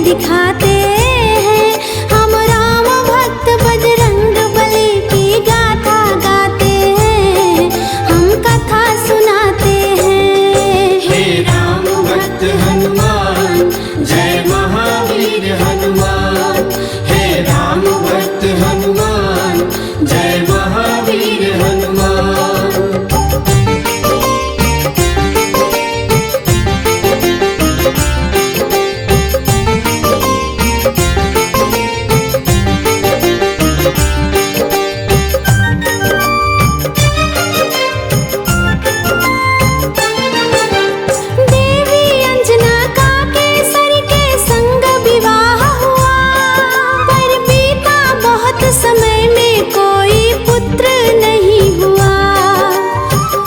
दिखाते हैं। हम राम भक्त बजरंग बली की गाथा गाते हैं, हम कथा सुनाते हैं। हे राम भक्त हनुमान जय महावीर हनुमान। हे राम भक्त हनुमान जय महावीर हनुमान। समय में कोई पुत्र नहीं हुआ,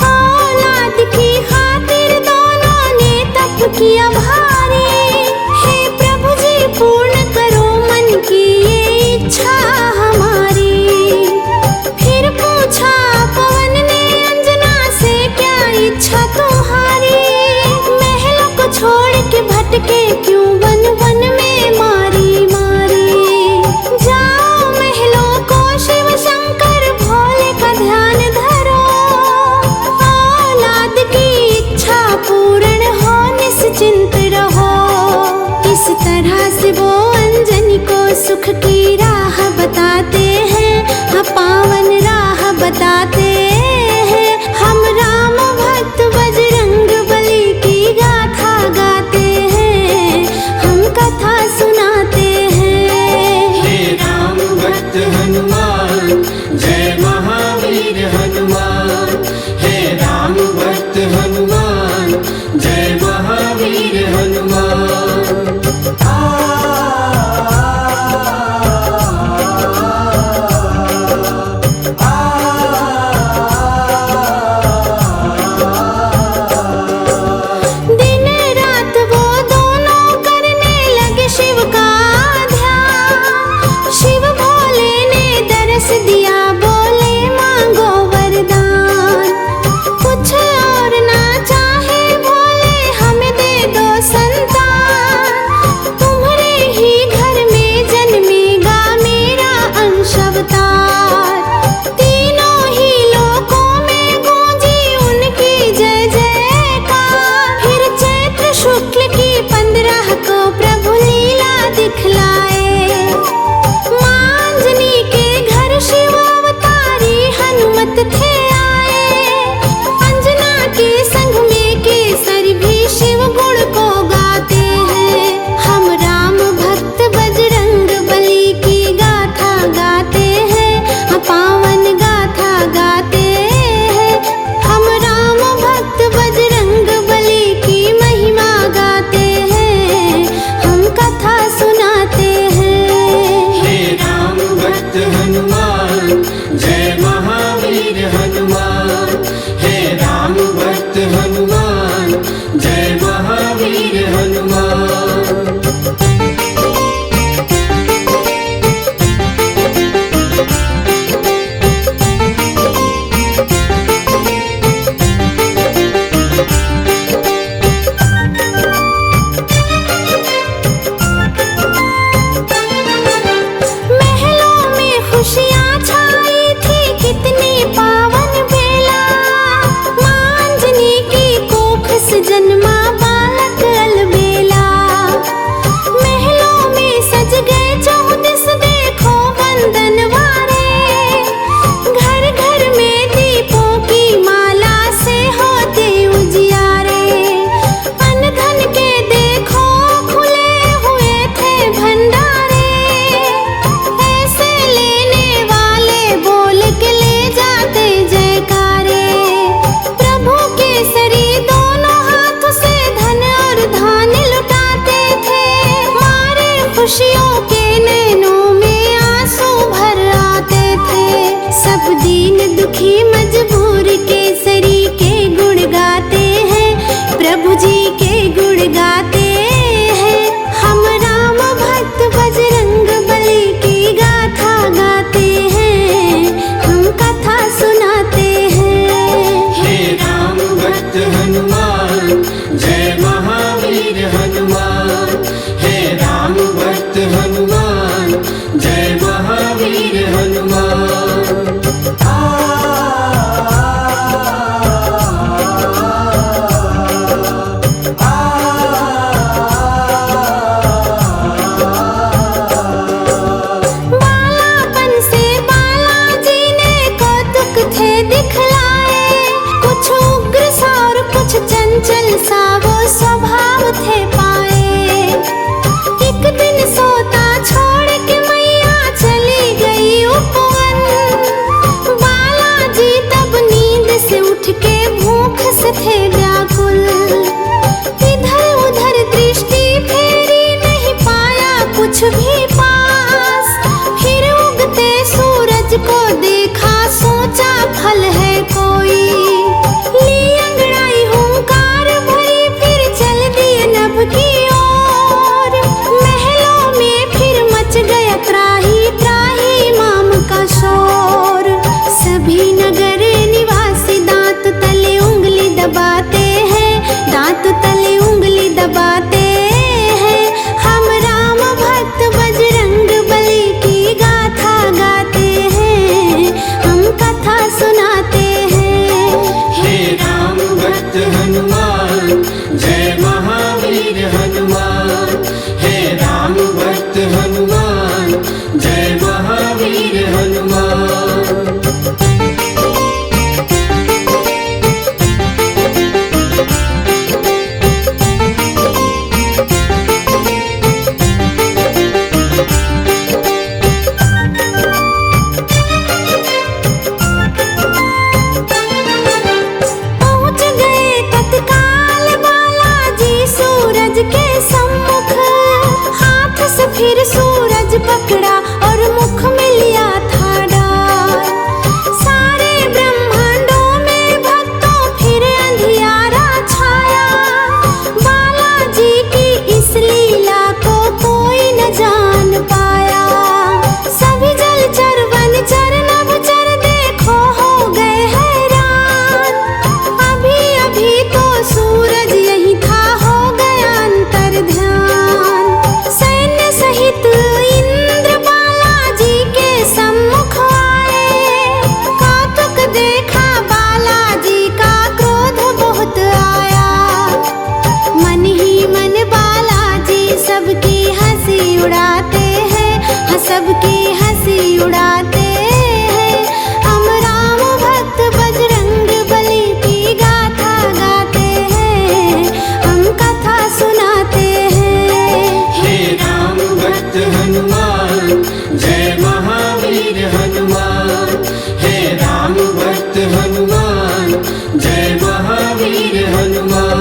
औलाद की खातिर दोनों ने तप किया भारी। हे प्रभु जी पूर्ण करो मन की ये इच्छा हमारी। फिर पूछा पवन ने अंजना से क्या इच्छा तुम्हारी। महलों को छोड़ के भटके क्यों वन वन में मारी मारी। जाओ महलों को शिव शंकर भोले का ध्यान धरो, औलाद की इच्छा पूर्ण हो निश्चिंत रहो। इस तरह से वो अंजनी को सुख की राह बताते हैं, हाँ पावन राह बताते हैं। हम राम भक्त बजरंग बली की गाथा गाते हैं, हम कथा सुनाते हैं। हे राम भक्त हनुमान जय महावीर हनुमान। हे राम भक्त हनुमान जय महावीर हनुमान। दिन रात वो दोनों करने लगे शिव का ध्यान। शिव भोले ने दरस दिया, बोले मांगो वरदान। कुछ और ना चाहे भोले हमें दे दो संतान। तुम्हारे ही घर में जन्मेगा मेरा अंश अवतार। तीनों ही लोकों में गूंजी उनकी जय जयकार। फिर चैत्र शुक्ल की 15 को प्रभु लीला दिखलाए। मांजनी के घर शिव अवतारी हनुमत थे आए। अंजना के संग में केसरी भी शिव गुण को गाते हैं। हम राम भक्त बजरंग बली की गाथा गाते हैं, हाँ पावन गाथा गाते हैं। हम राम भक्त बजरंग बली की महिमा गाते हैं, हम कथा सुनाते हैं। हे राम भक्त हनुमान जय महावीर हनुमान। हे राम भक्त हनुमान जय महावीर हनुमान। महलों में खुशियाँ छाई थी कितनी पावन बेला। मांजनी की कोख से जन्मा बालक अलबेला। महलों में सज गए 14 देखो वंदनवारे। घर घर में दीपों की माला से होते उजियारे। अन्न धन के देखो खुले हुए थे भंडारे। ऐसे लेने वाले बोल के ले जाते जयकारे। प्रभु केसरी दोनों हाथ से धन और धान लुटाते थे। मारे खुशियों के नैनों में आंसू भर आते थे। सब दीन दुखी मजबूर केसरी के गुण गाते हैं, प्रभु जी के गुण गाते हैं। हम राम भक्त बजरंग बली की गाथा गाते हैं, हम कथा सुनाते हैं। हे राम भक्त हनुमान जय महावीर हनुमान। हे राम कुछ भी पास। फिर उगते सूरज को देखा, सोचा फल है कोई। ली अंगड़ाई हुंकार भरी, फिर चल दिए नभ की ओर। महलों में फिर मच गया त्राही त्राही माम का शोर। सभी नगर निवासी दांत तले उंगली दबाते हैं, दांत तले उंगली दबाते हैं। हम राम भक्त बजरंग बली की गाथा गाते हैं, हम कथा सुनाते हैं। हे राम भक्त हनुमान, जय महावीर हनुमान। हे राम भक्त हनुमान, जय महावीर हनुमान। पहुँच गए तत्काल बालाजी सूरज के सम्मुख। हाथ से फिर सूरज पकड़ा और मुख में लिया था डाल। सारे ब्रह्मांडों में भक्तों फिर अंधियारा छाया। बालाजी की इस लीला को कोई न जान पाया। सभी जलचर वनचर नभचर देखो हो गए हैरान। अभी अभी तो सूरज यही था, हो गया अंतर ध्यान। सैन्य सहित इंद्र बालाजी के सम्मुख आए। कौतुक देखा बालाजी का, क्रोध बहुत आया। मन ही मन बालाजी सबकी हंसी उड़ाते हैं, हाँ सबकी हंसी उड़ाते हैं। हम राम भक्त बजरंग बली की गाथा गाते हैं, हम कथा सुनाते हैं। हे राम भक्त हनुमान, जय महावीर हनुमान। हे राम भक्त हनुमान, जय महावीर हनुमान।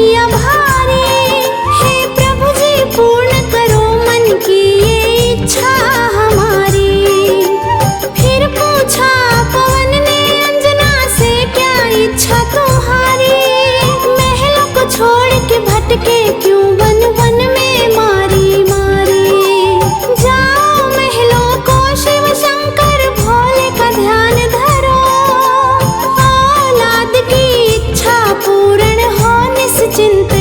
किया भारी। हे प्रभु जी पूर्ण करो मन की ये इच्छा हमारी। फिर पूछा पवन ने अंजना से क्या इच्छा तुम्हारी। महलों को छोड़ के भटके क्यों वन वन में मारी मारी। जाओ महलों को शिव शंकर भोले का ध्यान धरो। औलाद की इच्छा पूर्ण हो निश्चिंत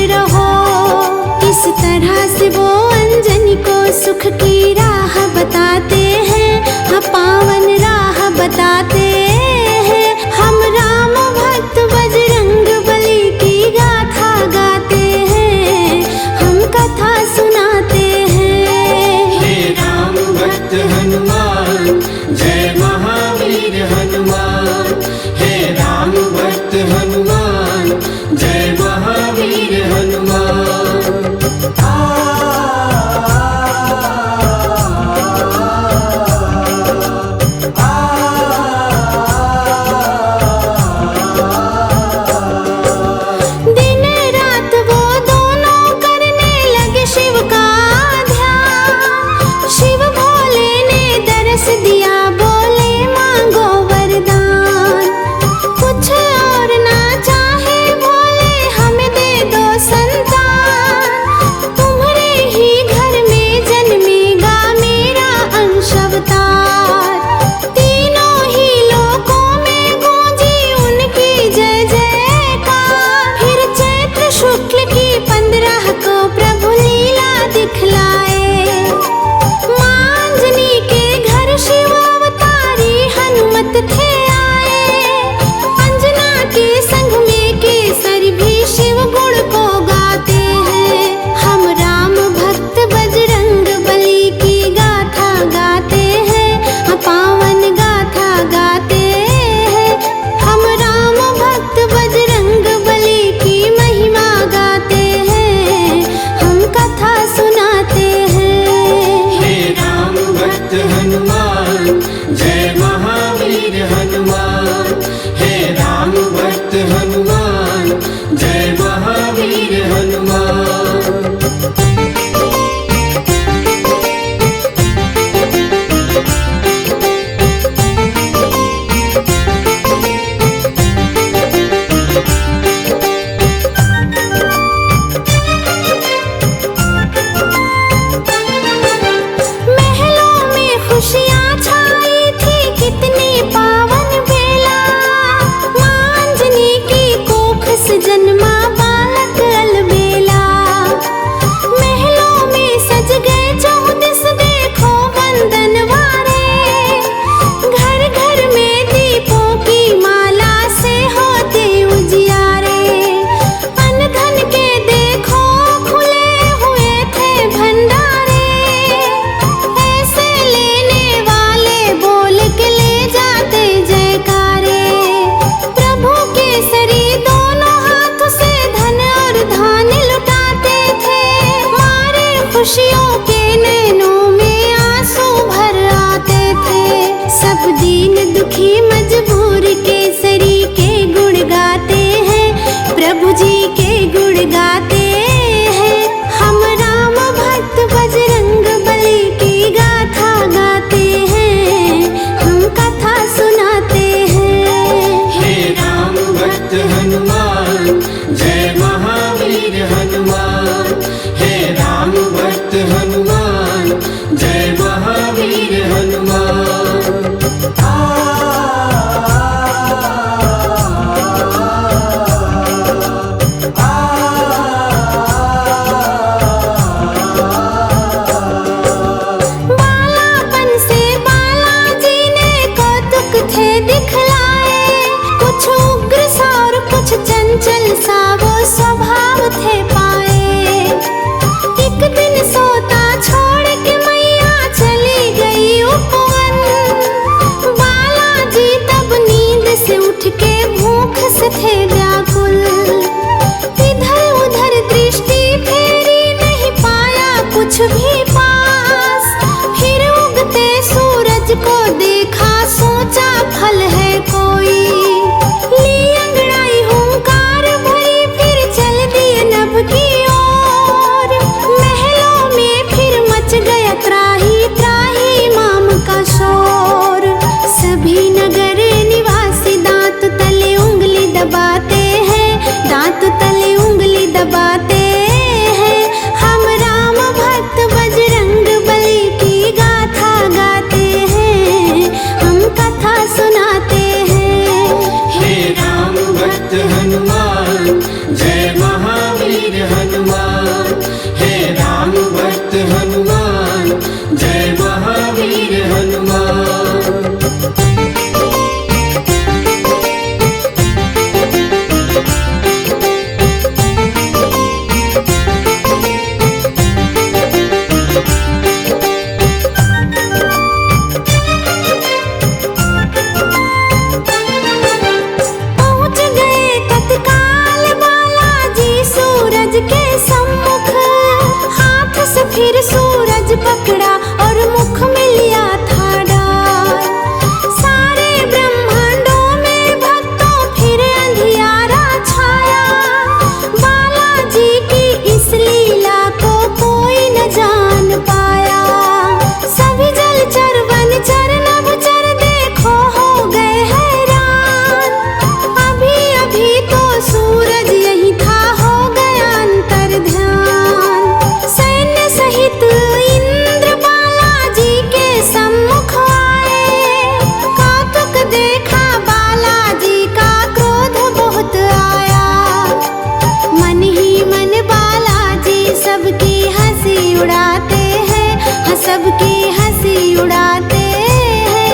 जय महावीर हनुमान। हे राम भक्त हनुमान, जय महावीर हनुमान। पहुँच गए तत्काल बालाजी सूरज के सम्मुख, हाथ से फिर सूरज पकड़ा और मुख में लिया था डाल। सारे ब्रह्मांडों में भक्तों फिर अंधियारा छाया, बालाजी की इस लीला को कोई न जान पाया। सभी जलचर वनचर नभचर देखो हो गए हैरान, अभी अभी तो सूरज यही था हो गया अंतर ध्यान। सैन्य सहित इंद्र बालाजी के सम्मुख आए, कौतुक देखा बालाजी का क्रोध बहुत आया। मन ही मन बालाजी सबकी हंसी उड़ाते हैं, हाँ सबकी हंसी उड़ाते हैं।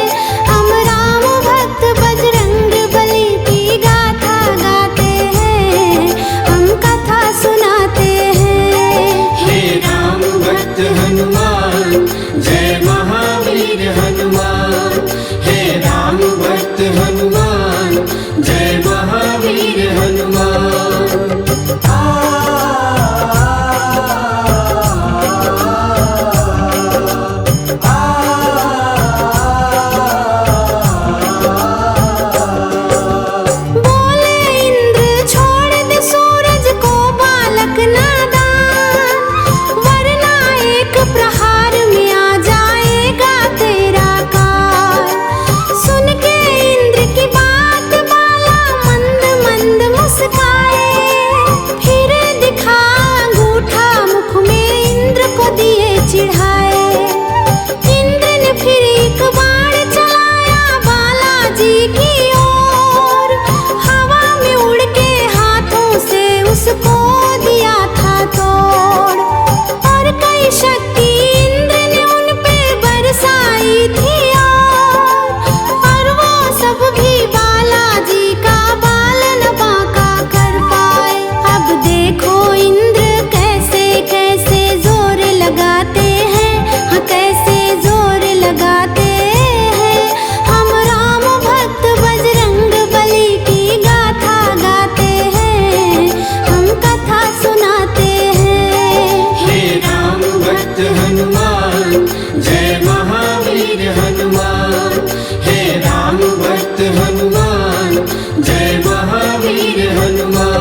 हम राम भक्त बजरंग बली की गाथा गाते हैं, हम कथा सुनाते हैं। हे राम भक्त हनुमान, जय महावीर हनुमान। हे राम भक्त हनुमान, जय महावीर हनुमान। बोले इंद्र छोड़ दे सूरज को बालक नादान, वरना एक प्रहार में आ जाएगा तेरा काल। सुन के इंद्र की बात बाला मंद मंद मुस्काए, फिर दिखा अंगूठा मुख में इंद्र को दिए चिढ़ाए। इंद्र ने फिर एक बाण चलाया बालाजी की ओर, हवा में उड़ के हाथों से उसको दिया था तोड़। और कई शक्ति इंद्र ने उन पे बरसाई थी और वो सब भी बालाजी का बाल न बांका कर पाए। अब देखो इंद्र कैसे कैसे जोर लगाते हैं, हाँ कैसे जोर लगाते हैं। हम राम भक्त बजरंग बली की गाथा गाते हैं, हम कथा सुनाते हैं। हे राम भक्त हनुमान, जय महावीर हनुमान। हे राम भक्त हनुमान, जय महावीर हनुमान।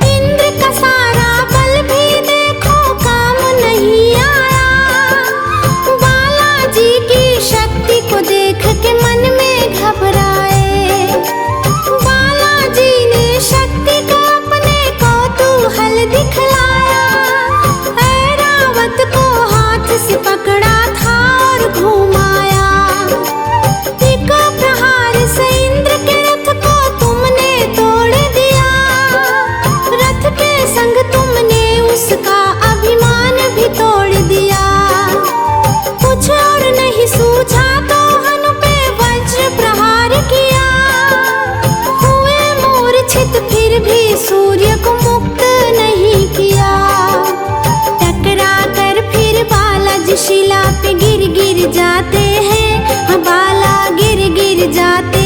इंद्र का सारा बल भी देखो काम नहीं आया, बालाजी की शक्ति को देख के मन में घबराए। बालाजी ने शक्ति का अपने कौतूहल दिखलाया, ऐरावत को हाथ से पकड़ा था और घुमाया। एक प्रहार से इंद्र के रथ को तुमने तोड़ दिया, रथ के संग तुमने उसका अभिमान भी तोड़ दिया। कुछ और नहीं सूझा तो हनु पे वज्र प्रहार किया, हुए मूर्छित फिर भी सूर्य को मुक्त नहीं किया। टकरा कर फिर बालाजी शिला पे गिर गिर जाते हैं, हाँ बाला गिर गिर जाते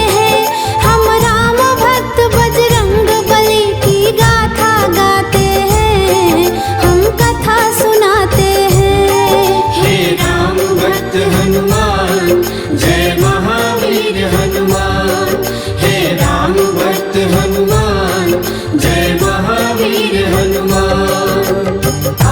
हैं। हम राम भक्त बजरंग बली की गाथा गाते हैं, हम कथा सुनाते हैं। हे राम भक्त हनुमान, जय महावीर हनुमान। हे राम भक्त हनुमान, जय महावीर हनुमान। आ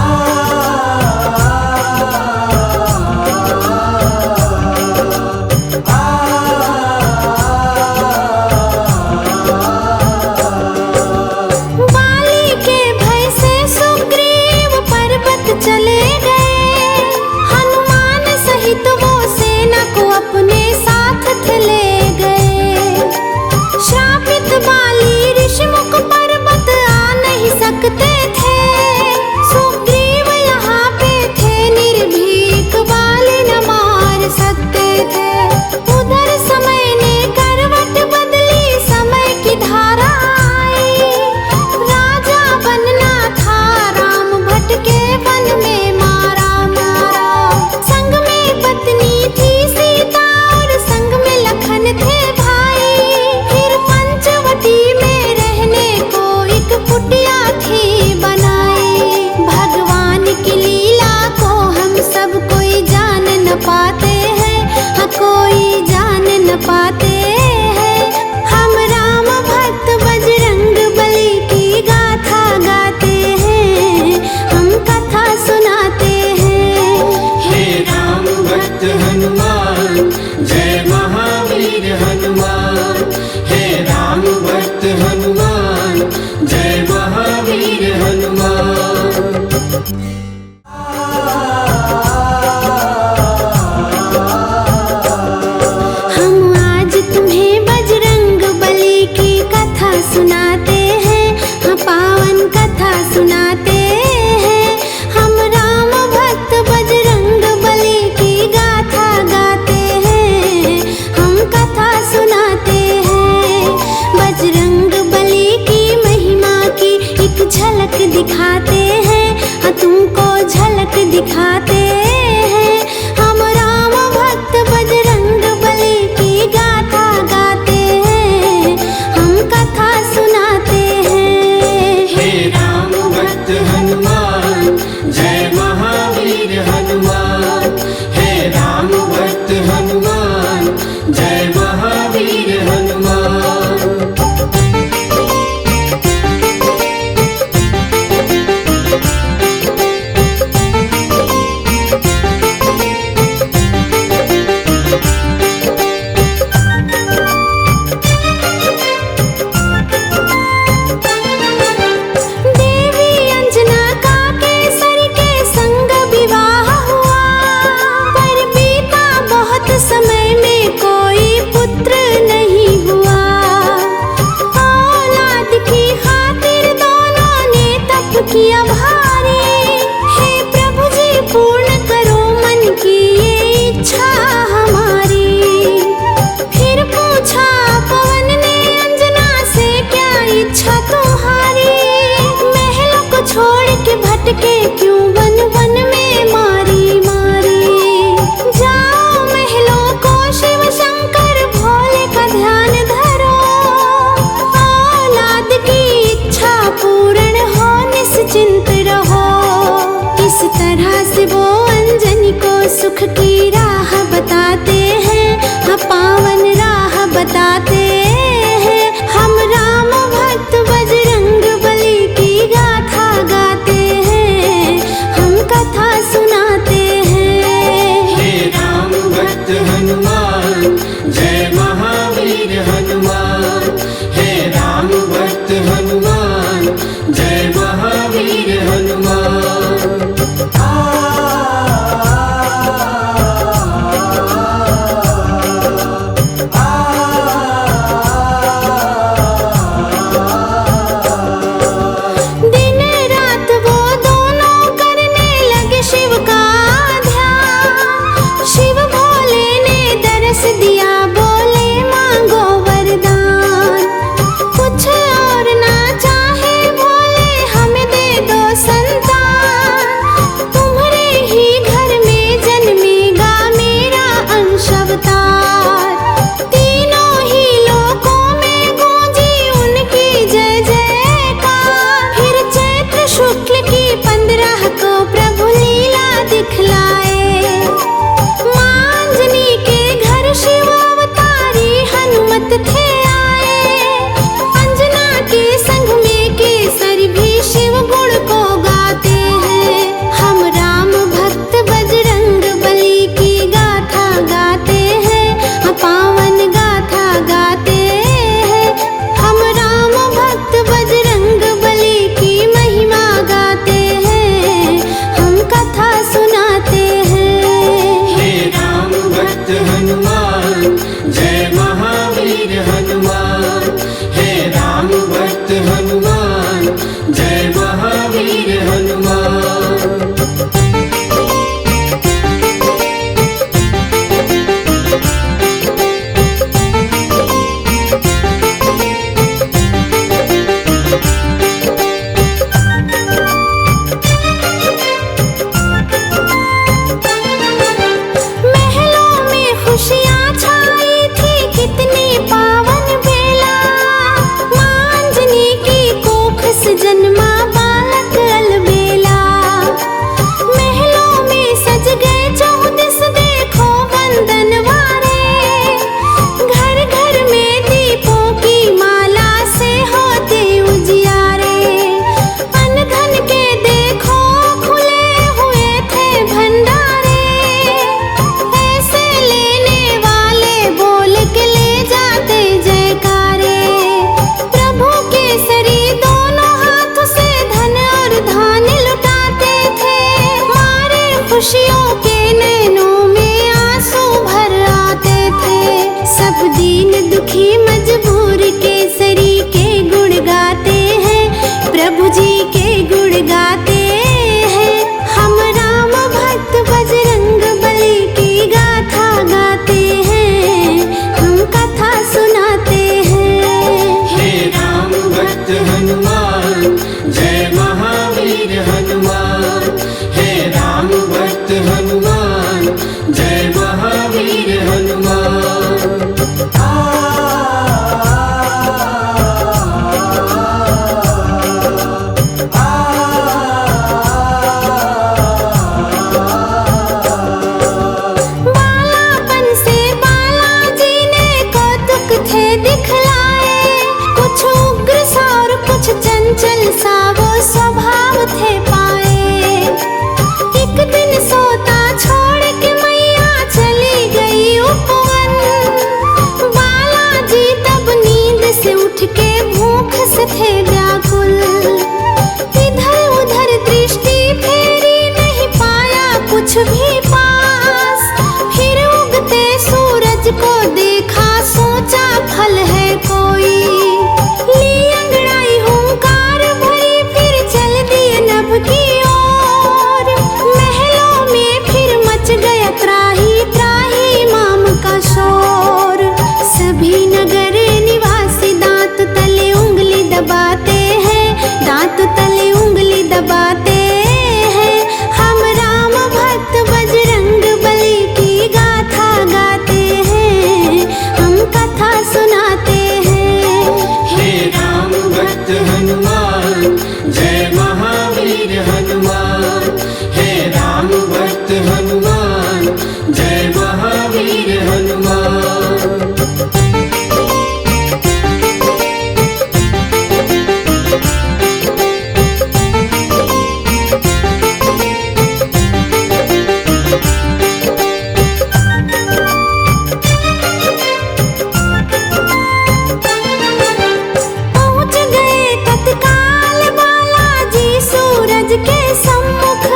हनुमान, हे राम भक्त हनुमान, जय महावीर हनुमान। खुशियाँ छाई थी कितनी पावन बेला, माँ अंजनी की कोख से जन्मा बालक अलबेला। महलों में सज गए चौदिस देखो वंदनवारे, घर घर में दीपों की माला से होते उजियारे। अन्न धन के देखो खुले हुए थे भंडारे, ऐसे लेने वाले बोल के ले जाते जयकारे। प्रभु केसरी दोनों हाथ से धन और धान लुटाते थे, मारे खुशियों के नैनों में आंसू भर आते थे। सब दीन दुखी मजबूर केसरी के गुण गाते हैं, प्रभु जी के गुण गाते हैं। हम राम भक्त बजरंग बली की गाथा गाते हैं, हम कथा सुनाते हैं। हे राम भक्त हनुमान, जय महावीर हनुमान, हे राम भक्त हनुमान, जय महावीर हनुमान। बालापन से बालाजी ने कौतुक थे दिखलाए, कुछ उग्र सा और कुछ चंचल सा वो स्वभाव थे पाए। एक दिन सोता छोड़ के मैया चली गई उपवन, बालाजी तब नींद से उठ के भूख से थे व्याकुल। इधर उधर दृष्टि फेरी नहीं पाया कुछ भी पास, फिर उगते सूरज को देखा सोचा फल है कोई। ली अंगड़ाई हुंकार भरी फिर चल दिए नभ की ओर, महलों में फिर मच गया त्राही त्राही माम का शोर। सभी नगर निवासी दांत तले उंगली दबाते हैं, दांत तले उंगली दबाते हैं। हम राम भक्त बजरंग बली की गाथा गाते हैं, हम कथा सुनाते हैं। हे राम भक्त हनुमान, जय महावीर हनुमान, हे राम भक्त हनुमान, जय महावीर हनुमान। पहुँच गए तत्काल बालाजी सूरज के सम्मुख,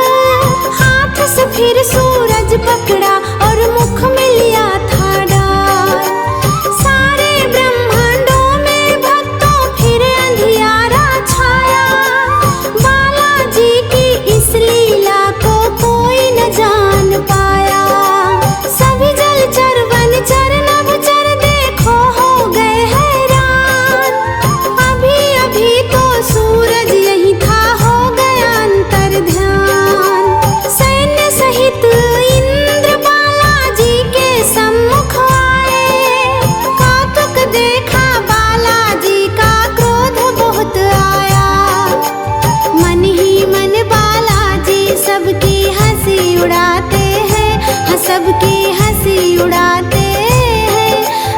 हाथ से फिर सूरज पकड़ा और मुख में लिया था डाल। सारे ब्रह्मांडों में भक्तों फिर अंधियारा छाया, बालाजी की इस लीला को कोई न जान पाया। सभी जलचर वनचर नभचर देखो हो गए हैरान, अभी अभी तो सूरज यही था हो गया अंतर ध्यान। सैन्य सहित इंद्र बालाजी के सम्मुख आए, कौतुक देखा बालाजी का क्रोध बहुत आया। मन ही मन बालाजी सबकी हंसी उड़ाते हैं, हाँ सबकी हंसी उड़ाते हैं।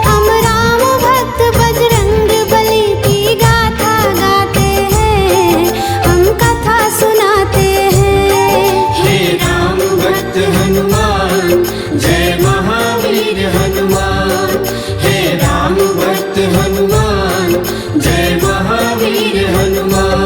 हम राम भक्त बजरंग बली की गाथा गाते हैं, हम कथा सुनाते हैं। हे राम भक्त हनुमान, जय महावीर हनुमान, हे राम भक्त हनुमान, जय महावीर हनुमान।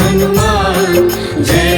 हनुमान जय